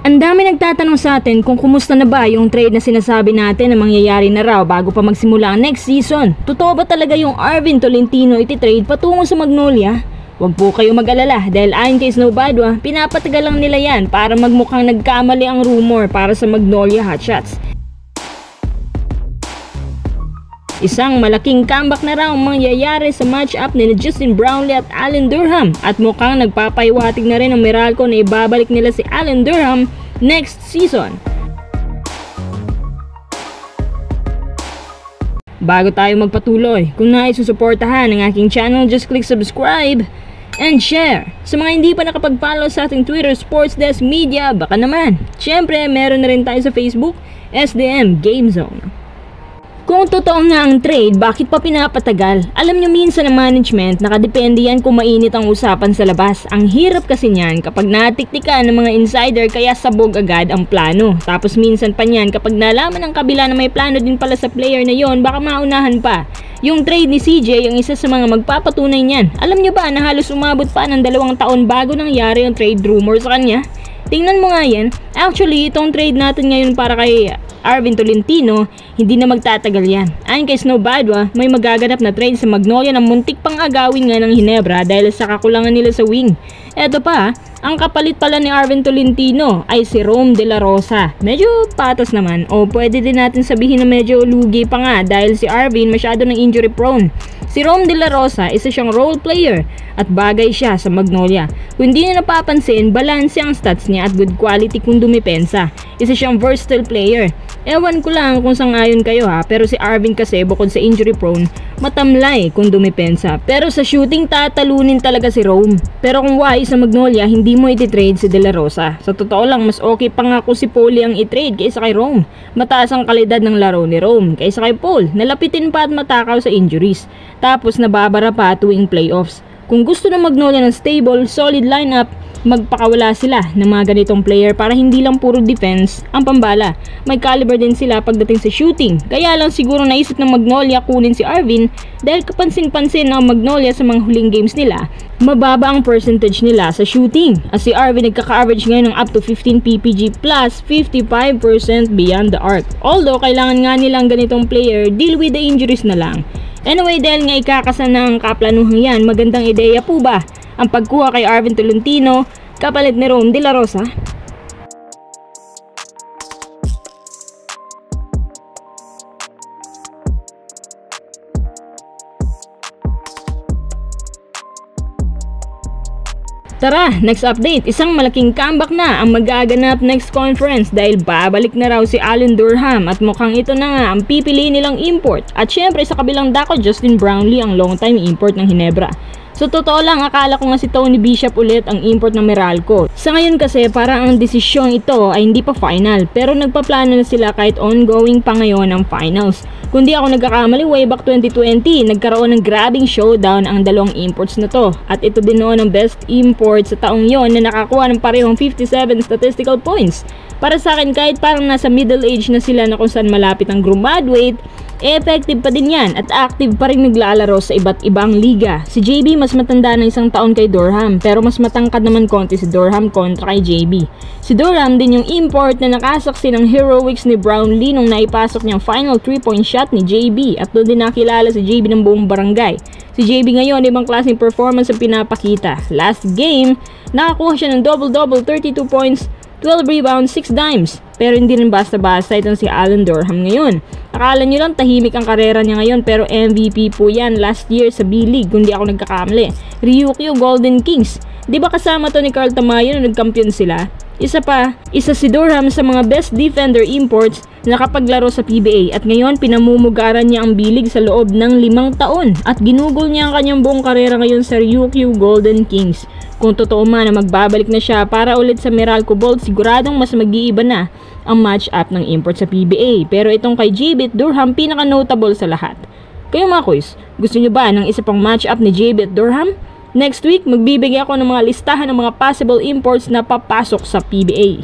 Ang dami nagtatanong sa atin kung kumusta na ba yung trade na sinasabi natin na mangyayari na raw bago pa magsimula ang next season. Totoo ba talaga yung Arvin Tolentino iti-trade patungo sa Magnolia? Huwag po kayo mag-alala dahil ayon kay Snow Badwa, pinapatagal lang nila yan para magmukhang nagkamali ang rumor para sa Magnolia Hotshots. Isang malaking comeback na raw ang mangyayari sa match-up ni Justin Brownlee at Allen Durham at mukhang nagpapahiwatig na rin ang Meralco na ibabalik nila si Allen Durham next season. Bago tayo magpatuloy, kung nais susuportahan ang aking channel, just click subscribe and share. Sa mga hindi pa nakapag-follow sa ating Twitter Sports Desk Media, baka naman. Siyempre, meron na rin tayo sa Facebook, SDM Game Zone. Kung totoo nga ang trade, bakit pa pinapatagal? Alam nyo minsan ng management, nakadepende yan kung mainit ang usapan sa labas. Ang hirap kasi niyan kapag natiktikan ng mga insider kaya sabog agad ang plano. Tapos minsan pa niyan kapag nalaman ng kabila na may plano din pala sa player na yon, baka maunahan pa. Yung trade ni CJ ang isa sa mga magpapatunay niyan. Alam nyo ba na halos umabot pa ng 2 taon bago nangyari yung trade rumor sa kanya? Tingnan mo nga yan. Actually, itong trade natin ngayon para kay Arvin Tolentino, hindi na magtatagal yan. Ayon kay Snow Badwa, may magaganap na trade sa Magnolia na muntik pang agawin nga ng Ginebra dahil sa kakulangan nila sa wing. Eto pa, ang kapalit pala ni Arvin Tolentino ay si Rome De La Rosa. Medyo patas naman, o pwede din natin sabihin na medyo lugi pa nga dahil si Arvin masyado ng injury prone. Si Rome De La Rosa, isa siyang role player at bagay siya sa Magnolia. Kung hindi niyo napapansin, balanse ang stats niya at good quality kung dumipensa. Isa siyang versatile player. Ewan ko lang kung sang-ayon kayo ha, pero si Arvin kasi bukod sa injury prone, matamlay kung dumipensa. Pero sa shooting tatalunin talaga si Rome. Pero kung why sa Magnolia, hindi mo iti-trade si De La Rosa. Sa totoo lang, mas okay pa nga kung si Paul ang i-trade kaysa kay Rome. Mataas ang kalidad ng laro ni Rome kaysa kay Paul. Nalapitin pa at matakaw sa injuries. Tapos nababara pa tuwing playoffs. Kung gusto ng Magnolia ng stable, solid lineup, magpakawala sila ng mga ganitong player para hindi lang puro defense ang pambala. May caliber din sila pagdating sa shooting. Kaya lang siguro naisip ng Magnolia kunin si Arvin dahil kapansin-pansin ng Magnolia sa mga huling games nila, mababa ang percentage nila sa shooting. As si Arvin nagkaka-average ngayon ng up to 15 PPG plus 55% beyond the arc. Although kailangan nga nilang ganitong player, deal with the injuries na lang. Anyway, dahil nga ikakasan na ang kaplanuhang yan, magandang ideya po ba ang pagkuha kay Arvin Tolentino kapalit ni Rome De La Rosa? Tara, next update. Isang malaking comeback na ang magaganap next conference dahil babalik na raw si Allen Durham at mukhang ito na nga ang pipiliin nilang import. At syempre sa kabilang dako, Justin Brownlee ang long time import ng Ginebra. So totoo lang, akala ko nga si Tony Bishop ulit ang import ng Meralco. Sa ngayon kasi parang ang desisyong ito ay hindi pa final, pero nagpaplano na sila kahit ongoing pa ngayon ang finals. Kundi ako nagkakamali, way back 2020, nagkaroon ng grabing showdown ang dalawang imports na to. At ito din noon ang best import sa taong yon na nakakuha ng parehong 57 statistical points. Para sa akin, kahit parang nasa middle age na sila na kung saan malapit ang graduate, effective pa din yan at active pa rin naglalaro sa iba't ibang liga. Si JB mas matanda na 1 taon kay Durham, pero mas matangkad naman konti si Durham kontra kay JB. Si Durham din yung import na nakasaksi ng heroics ni Brownlee nung naipasok niyang final 3-point shot ni JB at doon din nakilala si JB ng buong barangay. Si JB ngayon, ibang klaseng performance ang pinapakita. Last game, nakakuha siya ng double-double, 32 points, 12 rebounds, 6 dimes. Pero hindi rin basta-basta itong si Allen Durham ngayon. Akala nyo lang tahimik ang karera niya ngayon, pero MVP po yan last year sa B-League kung di ako nagkakamali. Ryukyu Golden Kings. Di ba kasama to ni Carl Tamayo na nagkampiyon sila? Isa si Durham sa mga best defender imports na nakapaglaro sa PBA at ngayon pinamumugaran niya ang B-League sa loob ng 5 taon at ginugol niya ang kanyang buong karera ngayon sa Ryukyu Golden Kings. Kung totoo man na magbabalik na siya para ulit sa Meralco Bolt, siguradong mas mag-iiba na ang match-up ng import sa PBA. Pero itong kay JB Durham, pinaka-notable sa lahat. Kayo mga kuys, gusto nyo ba ng isa pang match-up ni JB Durham? Next week, magbibigay ako ng mga listahan ng mga possible imports na papasok sa PBA.